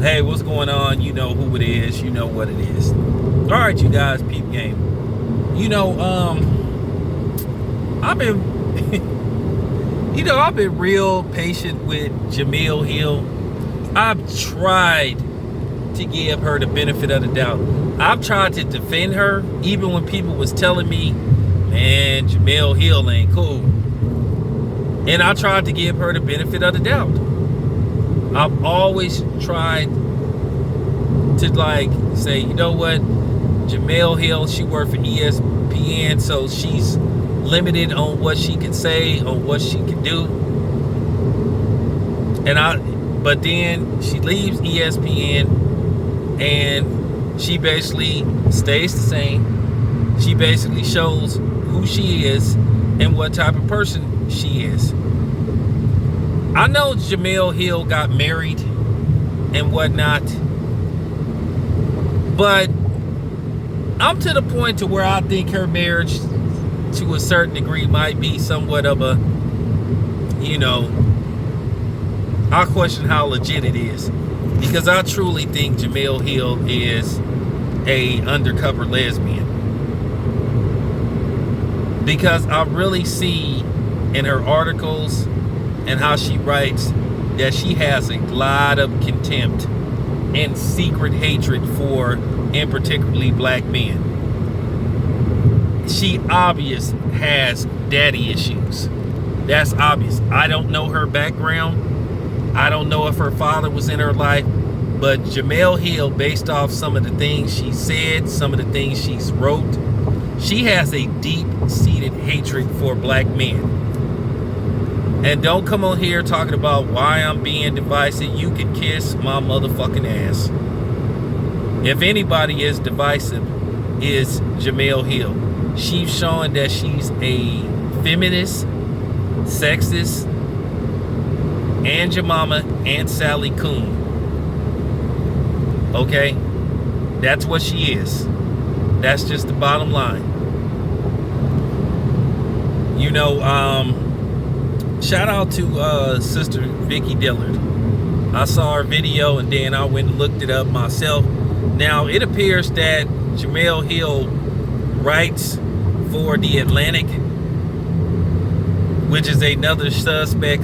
Hey, what's going on? You know who it is. You know what it is. All right, you guys, peep game. I've been, I've been real patient with Jemele Hill. I've tried to give her the benefit of the doubt. I've tried to defend her, even when people was telling me, man, Jemele Hill ain't cool. And I tried to give her the benefit of the doubt. I've always tried to say, you know what, Jemele Hill, she worked for ESPN, so she's limited on what she can say, on what she can do. But then she leaves ESPN and she basically stays the same. She basically shows who she is and what type of person she is. I know Jemele Hill got married and whatnot, but I'm to the point to where I think her marriage to a certain degree might be somewhat of a, I question how legit it is, because I truly think Jemele Hill is a undercover lesbian, because I really see in her articles and how she writes that she has a lot of contempt and secret hatred for, and particularly, black men. She obviously has daddy issues. That's obvious. I don't know her background. I don't know if her father was in her life, but Jemele Hill, based off some of the things she said, some of the things she's wrote, she has a deep-seated hatred for black men. And don't come on here talking about why I'm being divisive. You can kiss my motherfucking ass. If anybody is divisive, is Jemele Hill. She's showing that she's a feminist, sexist, and your mama, and Sally Coon. Okay? That's what she is. That's just the bottom line. Shout out to Sister Vicky Dillard. I saw her video and then I went and looked it up myself. Now, it appears that Jemele Hill writes for The Atlantic, which is another suspect,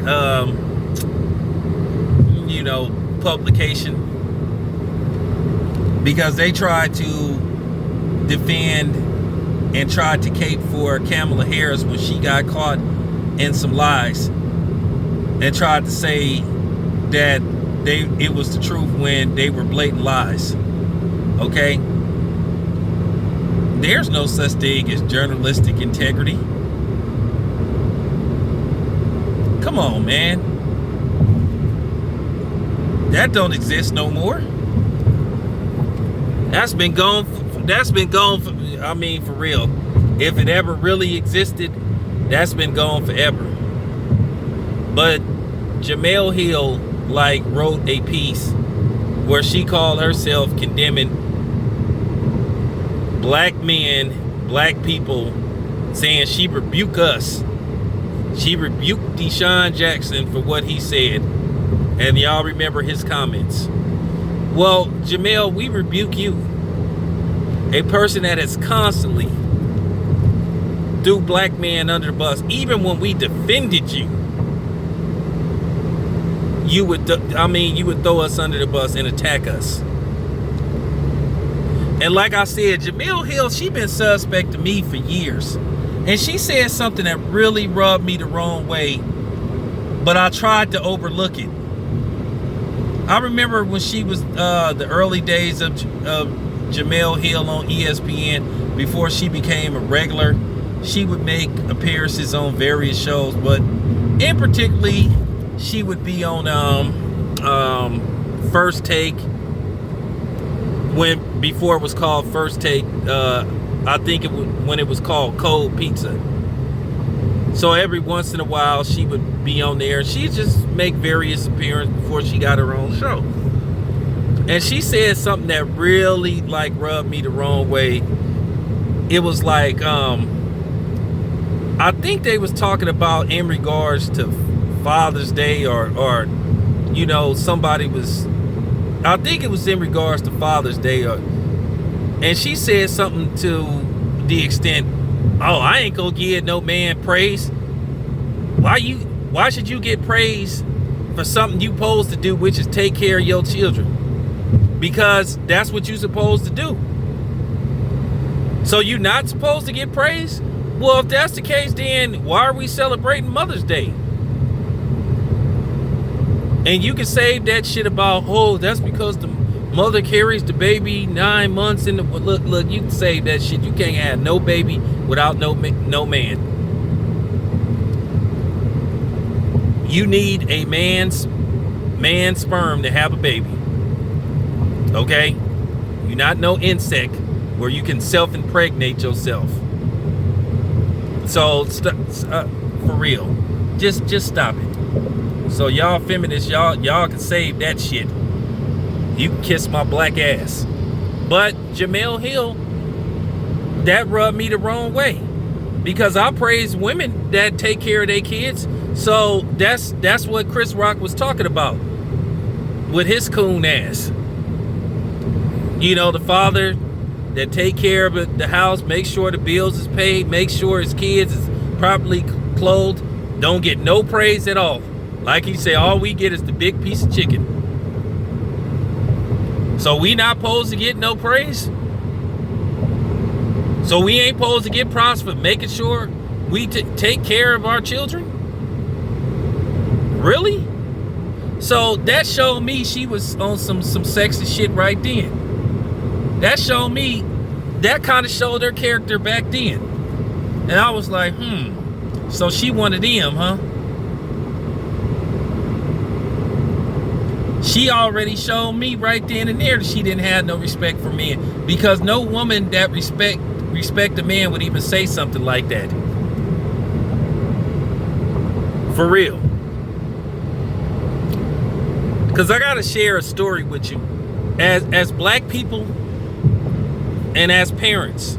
publication, because they tried to defend and tried to cape for Kamala Harris when she got caught in some lies, and tried to say that it was the truth when they were blatant lies. Okay? There's no such thing as journalistic integrity. Come on, man. That don't exist no more. That's been gone. For real. If it ever really existed, that's been gone forever. But Jemele Hill wrote a piece where she called herself condemning black men, black people, saying she rebuked us. She rebuked Deshaun Jackson for what he said. And y'all remember his comments. Well, Jemele, we rebuke you. A person that has constantly threw black men under the bus. Even when we defended you, you would throw us under the bus and attack us. And like I said, Jemele Hill, she been suspect to me for years. And she said something that really rubbed me the wrong way, but I tried to overlook it. I remember when she was the early days of Jemele Hill on ESPN, before she became a regular, she would make appearances on various shows, but in particularly, she would be on First Take, before it was called First Take. I think when it was called Cold Pizza. So every once in a while, she would be on there. She'd just make various appearances before she got her own show. And she said something that really rubbed me the wrong way. It was I think they was talking about in regards to Father's Day, or somebody was I think it was in regards to Father's Day, and she said something to the extent, "Oh, I ain't gonna give no man praise. Why should you get praise for something you supposed to do, which is take care of your children? Because that's what you supposed to do. So you not supposed to get praise? Well, if that's the case, then why are we celebrating Mother's Day? And you can say that shit about, oh, that's because the mother carries the baby 9 months in the... Look, you can say that shit. You can't have no baby without no man. You need a man's sperm to have a baby. Okay? You're not no insect where you can self-impregnate yourself. So, for real, just stop it. So y'all feminists, y'all can save that shit. You can kiss my black ass. But Jemele Hill, that rubbed me the wrong way, because I praise women that take care of their kids. So that's what Chris Rock was talking about with his coon ass. You know, the father that take care of the house, make sure the bills is paid, make sure his kids is properly clothed, don't get no praise at all. Like he said, all we get is the big piece of chicken. So we not supposed to get no praise? So we ain't supposed to get props for making sure we take care of our children? Really? So that showed me she was on some sexy shit right then. That showed me, that kind of showed her character back then. And I was like, so she one of them, huh? She already showed me right then and there that she didn't have no respect for men, because no woman that respect a man would even say something like that. For real. Because I gotta share a story with you. As black people and as parents,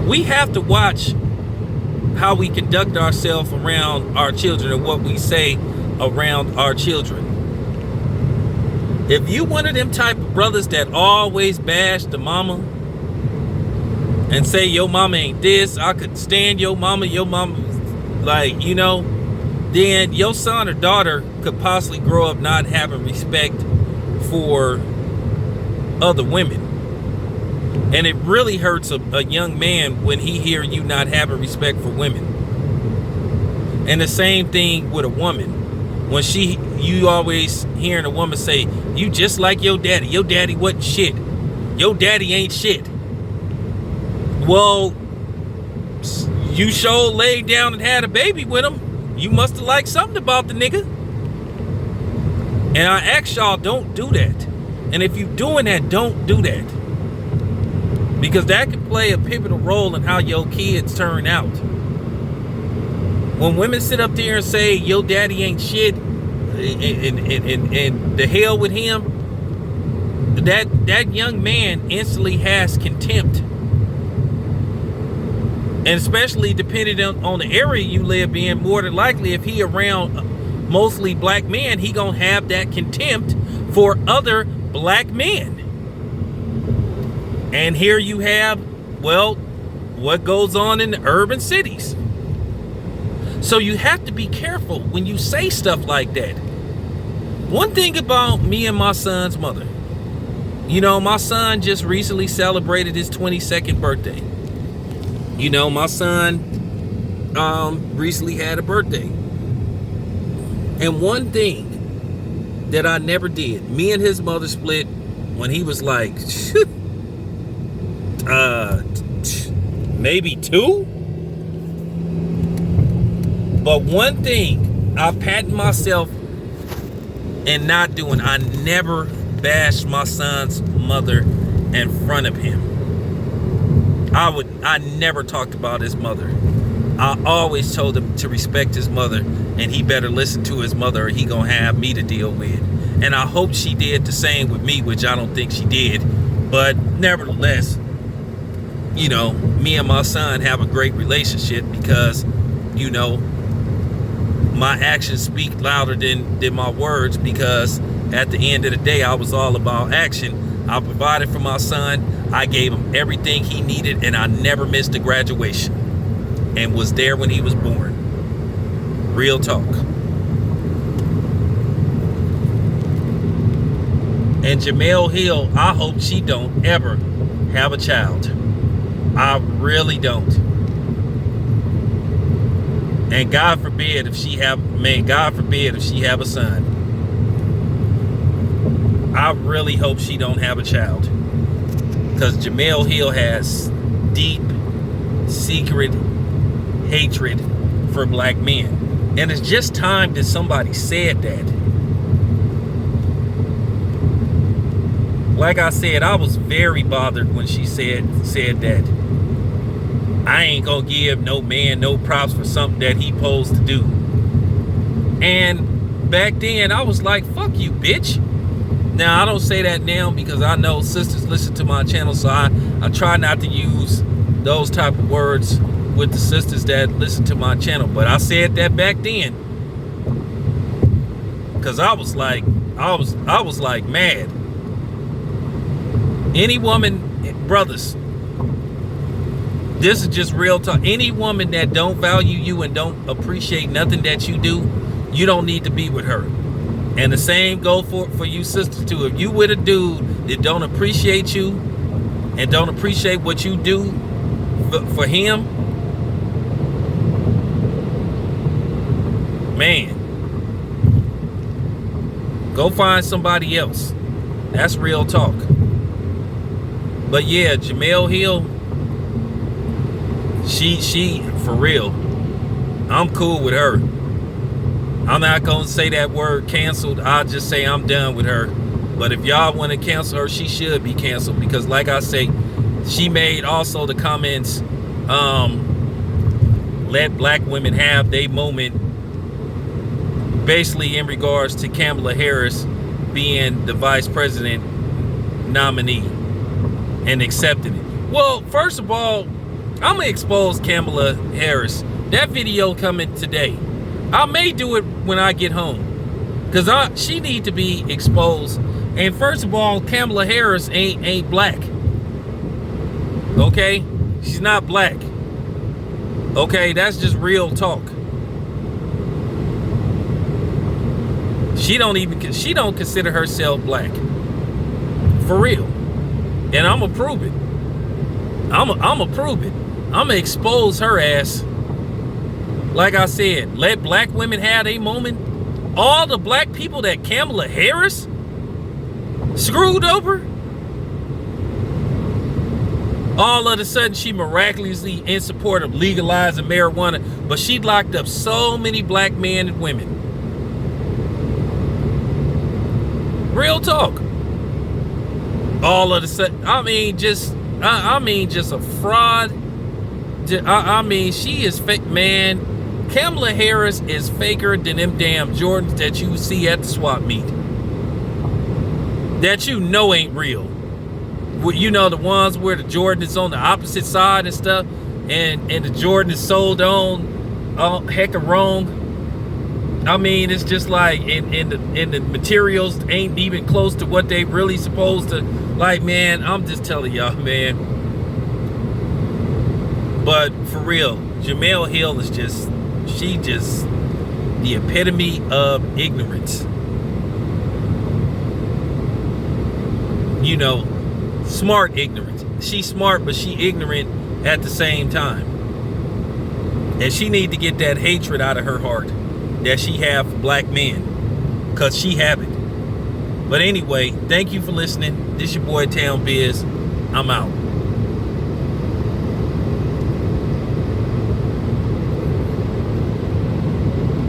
we have to watch how we conduct ourselves around our children and what we say around our children. If you one of them type of brothers that always bash the mama and say your mama ain't this, I could stand your mama, like, you know, then your son or daughter could possibly grow up not having respect for other women. And it really hurts a young man when he hear you not having respect for women. And the same thing with a woman. When you always hearing a woman say, you just like your daddy. Your daddy wasn't shit. Your daddy ain't shit. Well, you sure laid down and had a baby with him. You must have liked something about the nigga. And I ask y'all, don't do that. And if you doing that, don't do that. Because that could play a pivotal role in how your kids turn out. When women sit up there and say, your daddy ain't shit, and the hell with him, that young man instantly has contempt. And especially depending on the area you live in, more than likely if he around mostly black men, he gonna have that contempt for other black men. And here you have, well, what goes on in the urban cities. So you have to be careful when you say stuff like that. One thing about me and my son's mother, you know, my son just recently celebrated his 22nd birthday. You know, my son recently had a birthday. And one thing that I never did, me and his mother split when he was like, maybe 2. But one thing I patent myself in not doing, I never bashed my son's mother in front of him. I never talked about his mother. I always told him to respect his mother, and he better listen to his mother or he gonna have me to deal with. And I hope she did the same with me, which I don't think she did. But nevertheless, you know, me and my son have a great relationship because, you know, my actions speak louder than my words, because at the end of the day, I was all about action. I provided for my son. I gave him everything he needed, and I never missed a graduation, and was there when he was born. Real talk. And Jemele Hill, I hope she don't ever have a child. I really don't. And God forbid if she have a son. I really hope she don't have a child. Because Jemele Hill has deep, secret hatred for black men. And it's just time that somebody said that. Like I said, I was very bothered when she said that. I ain't gonna give no man no props for something that he supposed to do. And back then, I was like, fuck you, bitch. Now, I don't say that now because I know sisters listen to my channel, so I try not to use those type of words with the sisters that listen to my channel. But I said that back then because I was like mad. Any woman, brothers, this is just real talk. Any woman that don't value you and don't appreciate nothing that you do, you don't need to be with her. And the same go for you sisters too. If you with a dude that don't appreciate you and don't appreciate what you do for him, man, go find somebody else. That's real talk. But yeah, Jemele Hill, she for real, I'm cool with her. I'm not gonna say that word canceled. I'll just say I'm done with her. But if y'all want to cancel her, she should be canceled, because like I say, she made also the comments, let black women have their moment, basically in regards to Kamala Harris being the vice president nominee and accepting it. Well, first of all, I'm gonna expose Kamala Harris. That video coming today. I may do it when I get home, because she need to be exposed. And first of all, Kamala Harris ain't black. Okay, she's not black. Okay, that's just real talk. She don't consider herself black. For real. And I'm gonna prove it. I'm gonna prove it. I'm gonna expose her ass. Like I said, let black women have a moment. All the black people that Kamala Harris screwed over, all of a sudden she miraculously in support of legalizing marijuana, but she locked up so many black men and women. Real talk. All of a sudden, I mean just a fraud. I mean, she is fake, man. Kamala Harris is faker than them damn Jordans that you see at the swap meet. That you know ain't real. You know, the ones where the Jordan is on the opposite side and stuff, and the Jordan is sold on heck of wrong. I mean, it's just like in the materials ain't even close to what they really supposed to. Like, man, I'm just telling y'all, man. But for real, Jemele Hill is just the epitome of ignorance. You know, smart ignorance. She's smart, but she ignorant at the same time. And she need to get that hatred out of her heart that she have for black men, because she have it. But anyway, thank you for listening. This your boy Town Biz. I'm out.